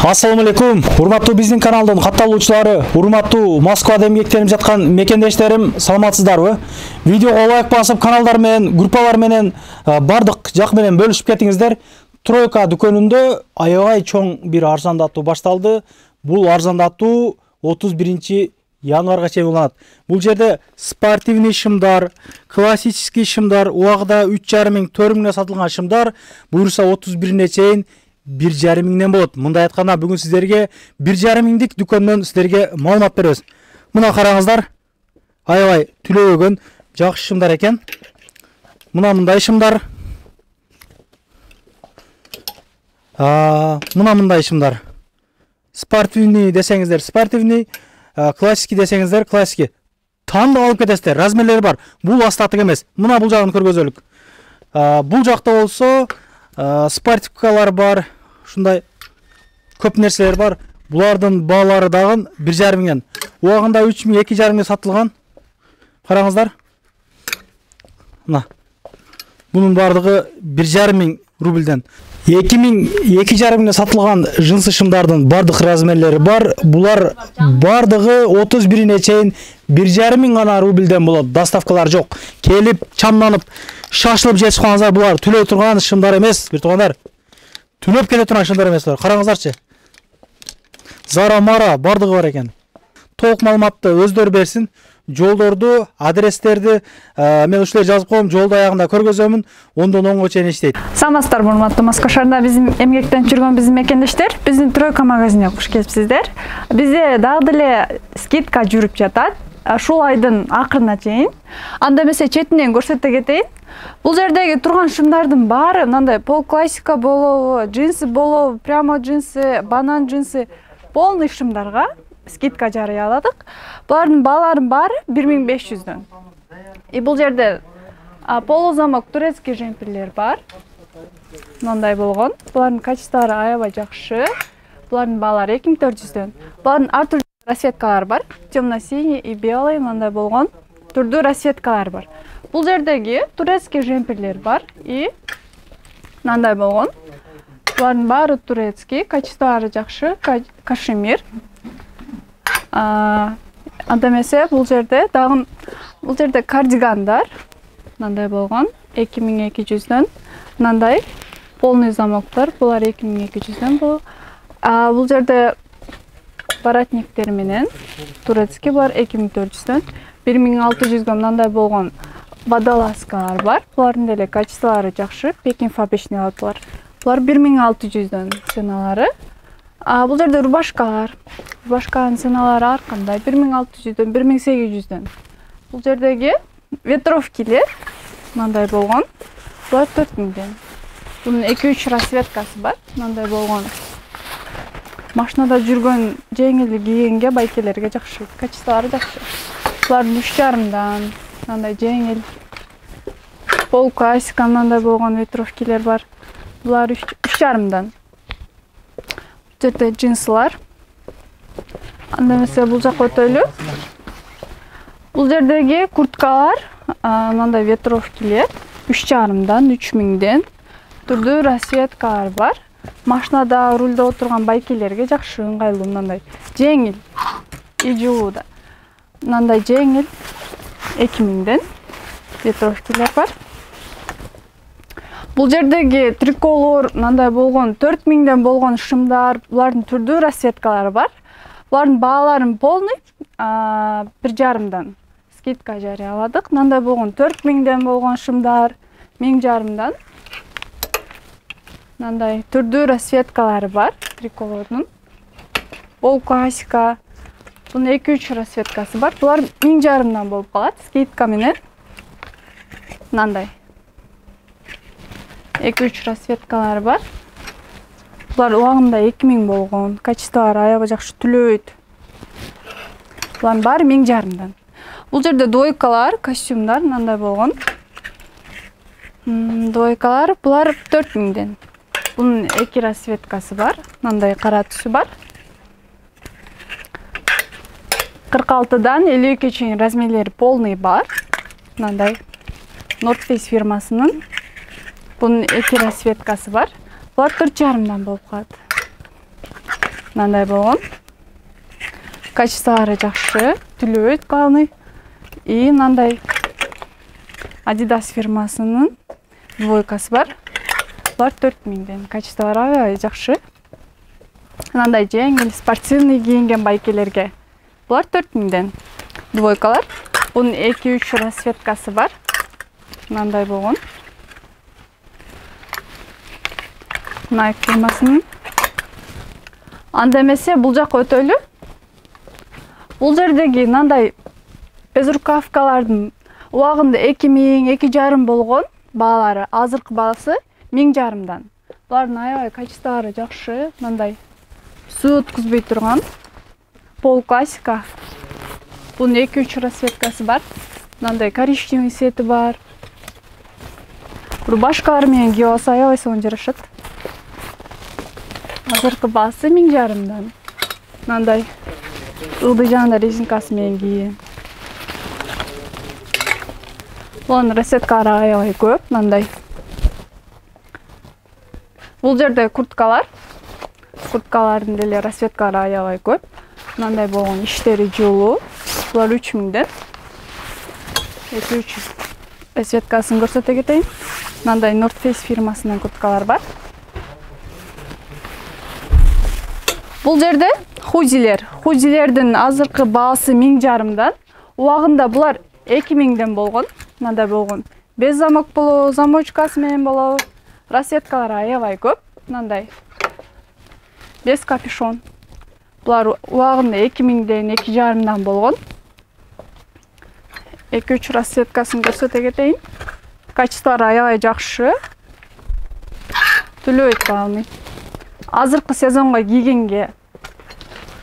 Assalamu алейкум. Урматтуу биздин каналдын катталуучулары, урматтуу Москвада эмгектенип жаткан мекендештерим, саламатсыздарбы? Видеого лайк басып, каналдар менен, группалар менен бардык жак менен бөлүшүп кетиңиздер. Тройка дүкөнүндө аябай чоң бир арзандатуу башталды. Бул арзандатуу 31 январга чейин уланат. Бул жерде спортивный шымдар, классический шымдар, убагында 3,5 миң, 4 миңге сатылган шымдар буюрса 31-не чейин 1,5 миңден болот. Мындай айтканда бүгүн сиздерге 1,5 миңдик дүкөндөн сиздерге маалымат беребиз. Мына караңыздар. Аябай түлөөгөн жакшы шымдар экен. Мындай шымдар. Мындай шымдар. Спортивный десеңиздер, спортивный, классический десеңиздер, классический. Тандап алып кетесиздер, размерлери бар. Бул астатык эмес. Мына бул жагын көргөзөлүк. Бул жакта болсо спортивкалар бар, ушундай көп нерселер бар. Булардын баалары дагы 1,5 миңден. Убагында 3 миң, 2,5 миңге сатылган. Караңыздар. Мына. Бунун бардыгы 1,5 миң рубльден. 2 миң, 2,5 миңге сатылган жынсы шымдардын бардык размерлери бар. Булар бардыгы 31-не чейин 1,5 миң гана рубльден болот. Доставкалар жок. Келип, чамданып, шашылып жетип калгансыздар. Булар түлөп турган шымдар эмес, бир туугандар. Түлөп кете турган шымдар эмес булар. Караңыздарчы. Зара мара бардыгы бар экен. Толук маалыматты өздөрү берсин. Жолдорду, адрестерди мен ушулай жазып коем, жолдо аягында көргөзөмүн. Ондон оңго чейин иштейт. Саламатсыздар, урматтуу Москва шаарында биздин эмгектенип жүргөн биздин мекендештер, биздин Тройка магазинине куш келипсиздер. Бизде дагы деле скидка жүрүп жатат. Ушул айдын акырына чейин. Анда эмесе четинен көрсөтө кетейин. Бул жердеги турган шымдардын баары мындай пол классика болобу, джинсы болобу, прямо джинсы, банан джинсы, полный шымдарга скидка жарыяладык. Булардын бааларынын баары 1500дөн. Бул жерде полузамок турецкий жемперлер бар. Мындай болгон. Булардын качестволору аябай жакшы. Булардын баалары 2400дөн. Булардын ар түрдүү расцветкалары бар. Темно-синий и белый мындай болгон түрдүү расцветкалар бар. Бул жердеги турецкий жемперлер бар и мындай болгон. Булардын баары турецкий, качестволору жакшы, кашемир. Анда эмесе бул жерде кардигандар мындай болгон 2200дөн. Мындай полный замоктор, булар 2200дөн болот. Бул жерде воротниктер менен турецкий булар 2400дөн. 1600гө мындай болгон водолазкалар бар. Булардын деле качестволору жакшы, Пекин фабричный алат булар. Булар 1600дөн ценалары. Бул жерде рубашкалар. Рубашканын ценалары ар кандай 1600дөн, 1800дөн. Бул жердеги ветровкилер мындай болгон. Булар 4000ден. Бунун 2-3 расцветкасы бар. Мындай болгон. Машинада жүргөн жеңил кийгенге байкелерге жакшы, качестволору жакшы. Булар 3,5дан, мындай жеңил. Пол классика мындай болгон ветровкилер бар. Булар 3,5дан. Жерде джинсылар. Анда эмесе бул жакка өтөлү. Бул жердеги курткалар, мындай ветровкилер 3,5дан, 3 миңден. Түрдүү расцветкалар бар. Машинада рулда отурган байкелерге жакшы, ыңгайлуу мындай. Жеңил. И жылууда. Мындай жеңил 2 миңден ветровкилер бар. Бул жердеги триколор мындай болгон 4 миңден болгон шымдар, булардын түрдүү расцветкалары бар. Булардын бааларын полный 1,5дан скидка жарыяладык. Мындай болгон 4 миңден болгон шымдар 1,5дан. Мындай түрдүү расцветкалары бар триколордун. Пол классика. Бунун 2-3 расцветкасы бар. Булар 1,5дан болуп калат скидка менен. Мындай 2-3 расцветкалары бар. Булар убагында 2 миң болгон. Качестволору аябай жакшы түлөйт. Булардын баары 1,5дан. Бул жерде двойкалар, костюмдар мындай болгон. Двойкалар булар 4 миңден. Бунун 2 расцветкасы бар. Мындай кара түсү бар. 46дан 52 чейин размерлери полный бар. Мындай North Face фирмасынын. Bunun 2 расцветкасы бар. Булар 4,5дан болуп калат. мындай болгон. Качестволары жакшы, түлөбөйт калный. И мындай Adidas фирмасынын двойкасы бар. Булар 4000ден. Качестволары аябай жакшы. Мындай жеңил спортивный кийинген байкелерге. Булар 4000ден. Двойкалар. Bunun 2-3 расцветкасы бар. Мындай болгон. Nike фирмасынын. Анда эмесе бул жак өтөлү. Бул жердеги мындай безрукавкалардын убагында 2000-2500 болгон баалары, азыркы баасы 1500дан. Булардын аябай качестволары жакшы, мындай суу өткүзбөй турган. Пол классика. Bunun 2-3 расцветкасы бар. Мындай коричневый цвети бар. Рубашкалар менен кийип алса аябай сонун жарашат. Азыркы баасы 1500дан. Мындай ылдый жагында резинкасы менен кийин. Bunun расцветкалары аябай көп, мындай. Бул жерде курткалар. Курткалардын деле расцветкалары аябай көп. Мындай болгон иштери жолу. Булар 3000ден. 2-3 расцветкасын көрсөтө кетейин. Мындай North Face фирмасынын курткалар бар. Бул жерде хузилер. Хузилердин азыркы баасы 1500дан. Убагында булар 2000ден болгон. Мындай болгон. Без замок болобу, замочкасы менен болобу. Расцветкалары аябай көп. Мындай. Без капюшон. Булар убагында 2000ден 2500дан болгон. 2-3 расцветкасын көрсөтө кетейин. Качестволары аябай жакшы. Түлөбөйт калный. Азыркы сезонго кийгенге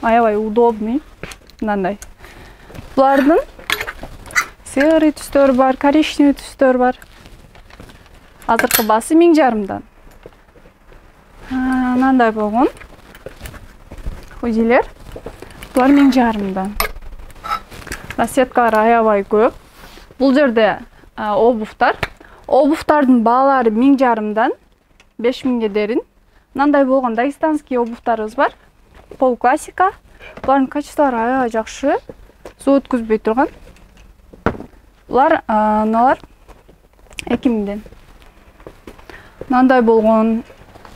аябай удобный. Мындай. Булардын серый түстөр бар, коричневый түстөр бар. Азыркы баасы 1500дан. Мындай болгон. Хузилер. Булар 1500дан. Расцветкалары аябай көп. Бул жерде обувтар. Обувтардын баалары 1500дан 5000ге дерин. Мындай болгон дагестанский обувтарыбыз бар. Пол классика. Булардын качестволары аябай жакшы. Суу өткүзбөй турган. Булар налар 2000ден. Мындай болгон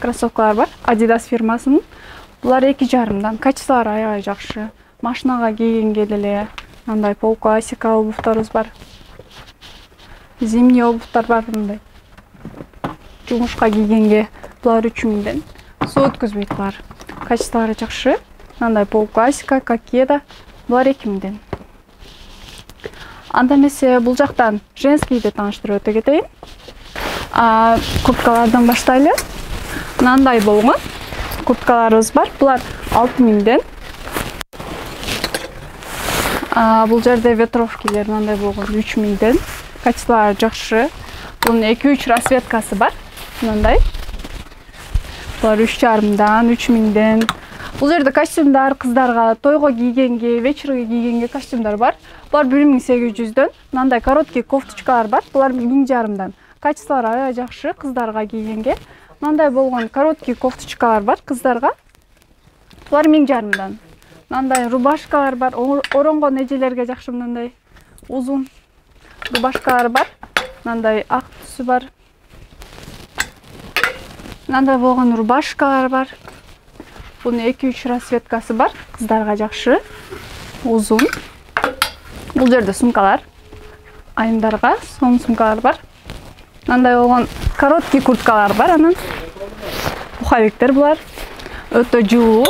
кроссовкалар бар. Adidas фирмасынын. Булар 2,5дан. Качестволары аябай жакшы. Машинага кийгенге деле мындай пол классика обувтарыбыз бар. Зимний обувтар бар мындай. Жумушка кийгенге булар 3000ден. Суу өткүзбөйт булар. Качестволары жакшы. Мындай пол классика, кокеда булар 2000ден. Анда эмесе бул жактан женскийди тааныштырып өтө кетейин. Курткалардан баштайлы. Мындай болгон курткаларыбыз бар. Булар 6000ден. Бул жерде ветровкилер мындай болгон 3000ден. Качестволары жакшы. Бунун 2-3 расцветкасы бар. Мындай. Булар 3,5дан, 3000ден. Бул жерде костюмдар кыздарга, тойго кийгенге, вечерге кийгенге костюмдар бар. Булар 1800дөн. Мындай короткий кофточкалар бар. Булар 1500дан. Качестволары аябай жакшы кыздарга кийгенге. Мындай болгон короткий кофточкалар бар кыздарга. Булар 1500дан. Мындай рубашкалар бар. Оронгон эжелерге жакшы мындай узун рубашкалар бар. Мындай ак түсү бар. Мындай болгон рубашкалар бар. Bunun 2-3 расцветкасы бар. Кыздарга жакшы. Узун. Бул жерде сумкалар. Айымдарга сонун сумкалар бар. Мындай болгон короткий курткалар бар анан. Пуховиктер булар. Өтө жуулуу.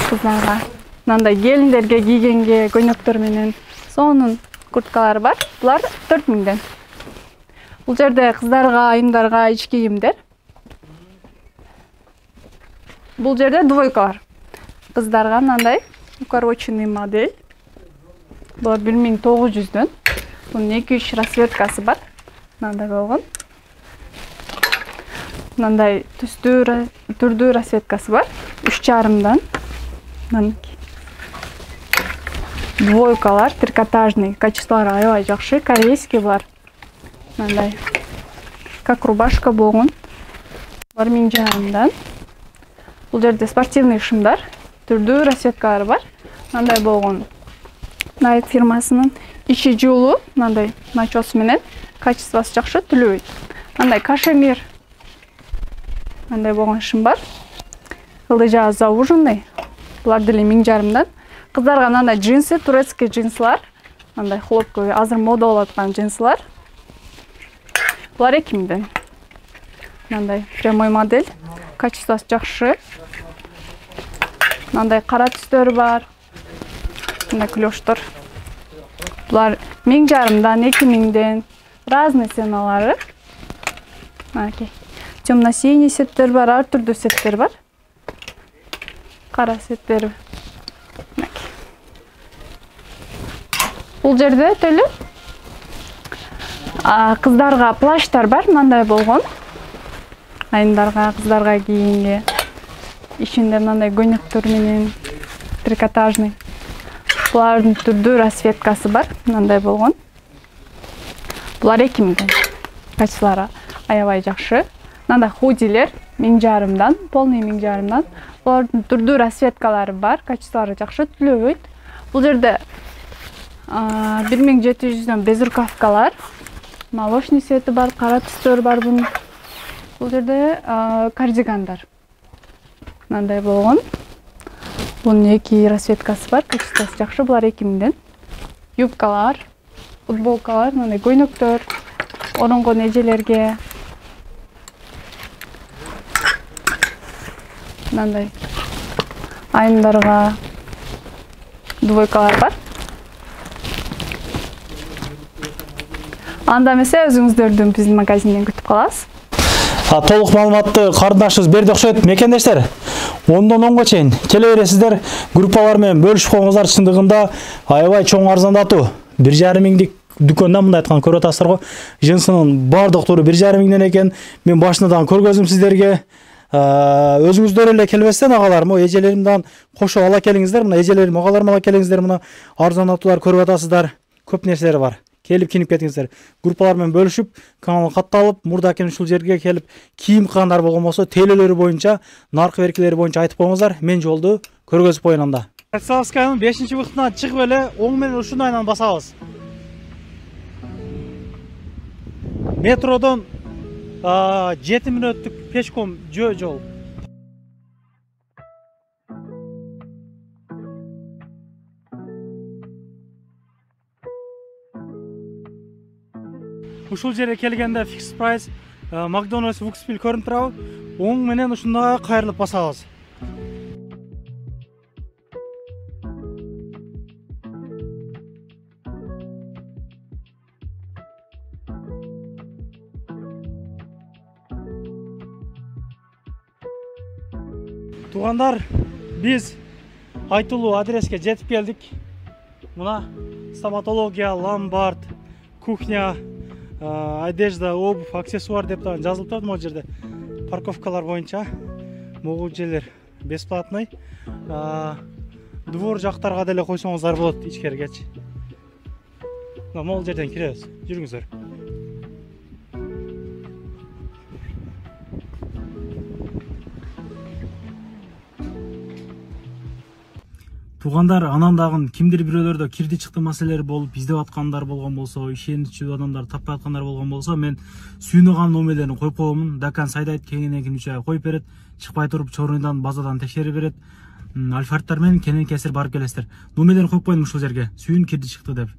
Кыздарга. Мындай келиндерге кийгенге көйнөктөр менен сонун курткалар бар. Булар 4000ден. Бул жерде кыздарга, айымдарга ич кийимдер. Бул жерде двойкалар. Кыздарга мындай укороченный модель. Булар 1900дөн. Bunun 2-3 расцветкасы бар. Мындай болгон. Мындай түрдүү расцветкасы бар. 3,5дан. Двойкалар, трикотажный. Качестволары аябай жакшы, корейский булар. Мындай. Как рубашка болгон. Булар 1500дан. Бул жерде спортивный шымдар, түрдүү расцветкалары бар. Мындай болгон Nike фирмасынын ичи жуулуу, мындай начос менен качествосы жакшы, түлөбөйт. Мындай кашемир. Мындай болгон шым бар. Ылдыжа зауженный. Булар деле 1000 жарымдан. Кыздарга мындай джинсы, турецкий джинслар. Мындай хлопковый, азыр мода болуп аткан джинслар. Булар 2000ден. Мындай прямой модель, качествосы жакшы. Мындай кара түстөр бар. Мындай клёштор. Булар 1000 жарымдан, 2000ден. Разный ценалары. Окей. Темно-синий сеттер бар, ар түрдүү сеттер бар. Кара сеттер. Бул жерде төлү кыздарга плащтар бар, мындай болгон. Айымдарга, кыздарга кийинге. Ичинде мындай көйнөктөр менен трикотажный. Булардын түрдүү расцветкасы бар, мындай болгон. Булар 2000ден. Качестволары аябай жакшы. Мындай худилер 1000 жарымдан, полный 1000 жарымдан. Булардын түрдүү расцветкалары бар, качестволары жакшы, түлөбөйт. Бул жерде 1700дөн безрукавкалар, молочный цвети бар, кара түстөр бар бунун. Бул жерде кардигандар. Мындай болгон. Бунун 2 расцветкасы бар, качествосы жакшы, булар 2000ден. Юбкалар, футболкалар, мындай көйнөктөр, оронгон эжелерге. Мындай айымдарга двойкалар бар. Анда эмесе өзүңүздөрдүн биздин магазинден күтүп калабыз. Толук маалыматты карындашыбыз берди окшойт. Мекендештер, 10дон 10га чейин келе бересиздер. Группалар менен бөлүшүп коюңуздар, чындыгында аябай чоң арзандатуу. 1,5 миңдик дүкөндөн мындай айткан көрүп атасыздар го. Жынсынын бардык туру 1,5 миңден экен. Мен башынан көргөзүм сиздерге. Өзүңүздөр эле келбестен агаларым, эжелеримден кошо ала келиңиздер. Мына эжелерим, агаларым ала келиңиздер. Мына арзандатуулар көрүп атасыздар. Көп нерселер бар. Келип кинип кетиңиздер. Группалар менен бөлүшүп, канал катталып, мурда экен ушул жерге келип кийим кыгандар болгон болсо, тейлөлөрү боюнча, наркы беркилери боюнча айтып коюңуздар. Мен жолду көргөзүп коеюн анда. Катсалскаянын 5-вактына чыгып эле оң менен ушундайынан басабыз. Метродон 7 мүнөттүк пешком жол. Ушул жерге келгенде фикс прайс, Макдональдс Вукспил көрүнүп турабы? Оң менен ушундай кайрылып басабыз. Тугандар, биз айтылуу адреске жетип келдик. Мына стоматология, ломбард, кухня, одежда, обувь, аксессуар деп жазылып турат могул жерде. Парковкалар боюнча могул жерлер бесплатный. Двор жактарга деле койсоңуздар болот ичкеригечи. Могул жерден киребиз. Жүрүңүздөр. Тугандар, анан дагы кимдир бирөөлөрдө кирди чыкты маселелери болуп, издеп аткандар болгон болсо, ишеничүү адамдар таппай аткандар болгон болсо, мен сүйүнөган номерлерин коюп коемун. Дакан сайдайт, кеңинен кимче коюп берет, чыкпай туруп чорундан базадан текшерип берет. Альфардтар менен кенен кесир барып келесиздер. Номерлерин коюп коюм ушул жерге. Сүйүн кирди чыкты деп.